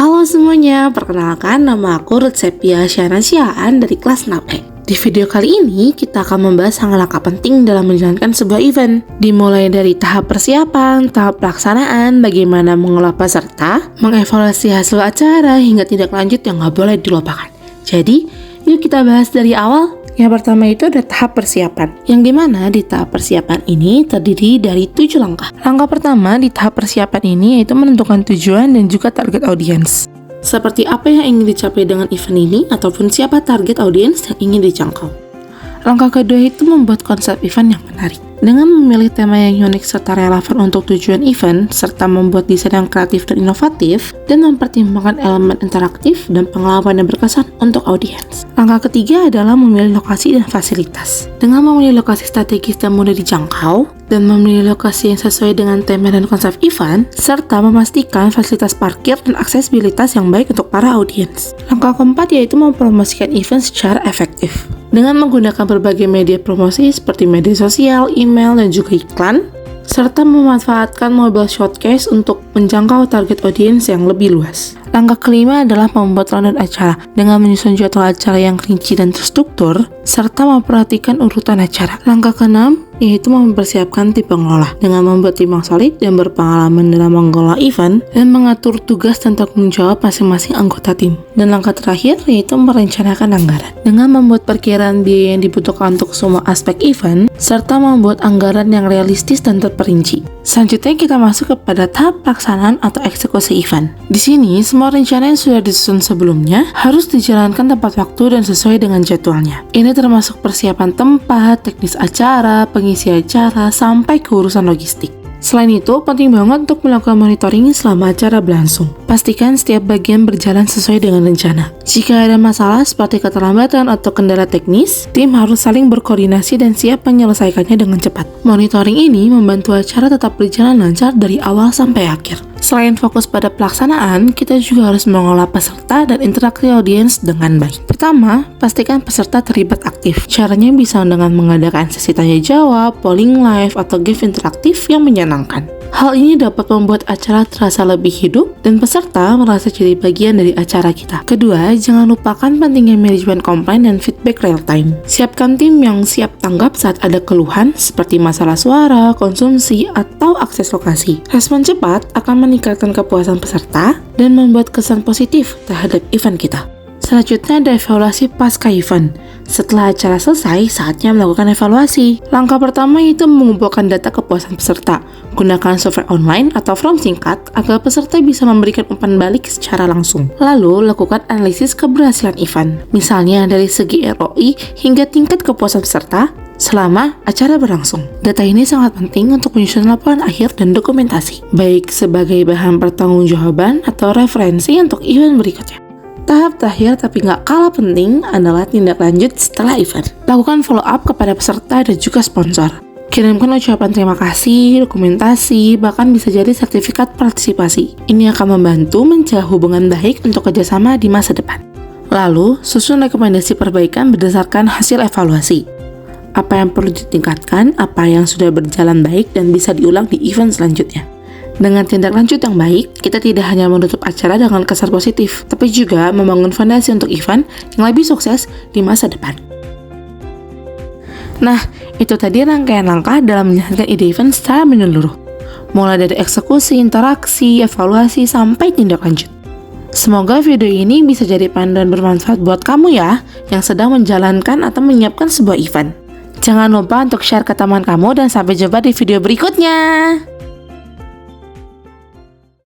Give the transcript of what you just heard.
Halo semuanya, perkenalkan nama aku Ruth Sepia Syanasiaan dari kelas 6E. Di video kali ini, kita akan membahas langkah penting dalam menjalankan sebuah event. Dimulai dari tahap persiapan, tahap pelaksanaan, bagaimana mengelola peserta, mengevaluasi hasil acara, hingga tindak lanjut yang nggak boleh dilupakan. Jadi, yuk kita bahas dari awal. Yang pertama itu ada tahap persiapan, yang dimana di tahap persiapan ini terdiri dari 7 langkah. Langkah pertama di tahap persiapan ini yaitu menentukan tujuan dan juga target audiens. Seperti apa yang ingin dicapai dengan event ini ataupun siapa target audiens yang ingin dijangkau. Langkah kedua itu membuat konsep event yang menarik. Dengan memilih tema yang unik serta relevan untuk tujuan event, serta membuat desain yang kreatif dan inovatif, dan mempertimbangkan elemen interaktif dan pengalaman yang berkesan untuk audiens. Langkah ketiga adalah memilih lokasi dan fasilitas. Dengan memilih lokasi strategis dan mudah dijangkau, dan memilih lokasi yang sesuai dengan tema dan konsep event, serta memastikan fasilitas parkir dan aksesibilitas yang baik untuk para audiens. Langkah keempat yaitu mempromosikan event secara efektif. Dengan menggunakan berbagai media promosi seperti media sosial, email, dan juga iklan, serta memanfaatkan mobile showcase untuk menjangkau target audiens yang lebih luas. Langkah kelima adalah membuat rundown acara dengan menyusun jadwal acara yang rinci dan terstruktur, serta memperhatikan urutan acara. Langkah keenam yaitu mempersiapkan tim pengelola dengan membuat tim yang solid dan berpengalaman dalam mengelola event dan mengatur tugas dan tanggung jawab masing-masing anggota tim. Dan langkah terakhir yaitu merencanakan anggaran dengan membuat perkiraan biaya yang dibutuhkan untuk semua aspek event serta membuat anggaran yang realistis dan terperinci. Selanjutnya kita masuk kepada tahap pelaksanaan atau eksekusi event. Di sini semua rencana yang sudah disusun sebelumnya harus dijalankan tepat waktu dan sesuai dengan jadwalnya. Ini termasuk persiapan tempat, teknis acara, pengisi acara, sampai ke urusan logistik. Selain itu, penting banget untuk melakukan monitoring selama acara berlangsung. Pastikan setiap bagian berjalan sesuai dengan rencana. Jika ada masalah seperti keterlambatan atau kendala teknis, tim harus saling berkoordinasi dan siap menyelesaikannya dengan cepat. Monitoring ini membantu acara tetap berjalan lancar dari awal sampai akhir. Selain fokus pada pelaksanaan, kita juga harus mengolah peserta dan interaksi audiens dengan baik. Pertama, pastikan peserta terlibat aktif. Caranya bisa dengan mengadakan sesi tanya jawab, polling live, atau game interaktif yang menyenangkan. Hal ini dapat membuat acara terasa lebih hidup dan peserta merasa jadi bagian dari acara kita. Kedua, jangan lupakan pentingnya manajemen komplain dan feedback real time. Siapkan tim yang siap tanggap saat ada keluhan seperti masalah suara, konsumsi, atau akses lokasi. Respon cepat akan meningkatkan kepuasan peserta dan membuat kesan positif terhadap event kita. Selanjutnya ada evaluasi pasca event. Setelah acara selesai, saatnya melakukan evaluasi. Langkah pertama yaitu mengumpulkan data kepuasan peserta. Gunakan software online atau form singkat agar peserta bisa memberikan umpan balik secara langsung. Lalu, lakukan analisis keberhasilan event. Misalnya dari segi ROI hingga tingkat kepuasan peserta selama acara berlangsung. Data ini sangat penting untuk menyusun laporan akhir dan dokumentasi, baik sebagai bahan pertanggungjawaban atau referensi untuk event berikutnya. Tahap terakhir tapi nggak kalah penting adalah tindak lanjut setelah event. Lakukan follow up kepada peserta dan juga sponsor. Kirimkan ucapan terima kasih, dokumentasi, bahkan bisa jadi sertifikat partisipasi. Ini akan membantu menjaga hubungan baik untuk kerjasama di masa depan. Lalu, susun rekomendasi perbaikan berdasarkan hasil evaluasi. Apa yang perlu ditingkatkan, apa yang sudah berjalan baik dan bisa diulang di event selanjutnya. Dengan tindak lanjut yang baik, kita tidak hanya menutup acara dengan kesan positif, tapi juga membangun fondasi untuk event yang lebih sukses di masa depan. Nah, itu tadi rangkaian langkah dalam menjalankan ide event secara menyeluruh. Mulai dari eksekusi, interaksi, evaluasi, sampai tindak lanjut. Semoga video ini bisa jadi panduan bermanfaat buat kamu ya, yang sedang menjalankan atau menyiapkan sebuah event. Jangan lupa untuk share ke teman kamu dan sampai jumpa di video berikutnya.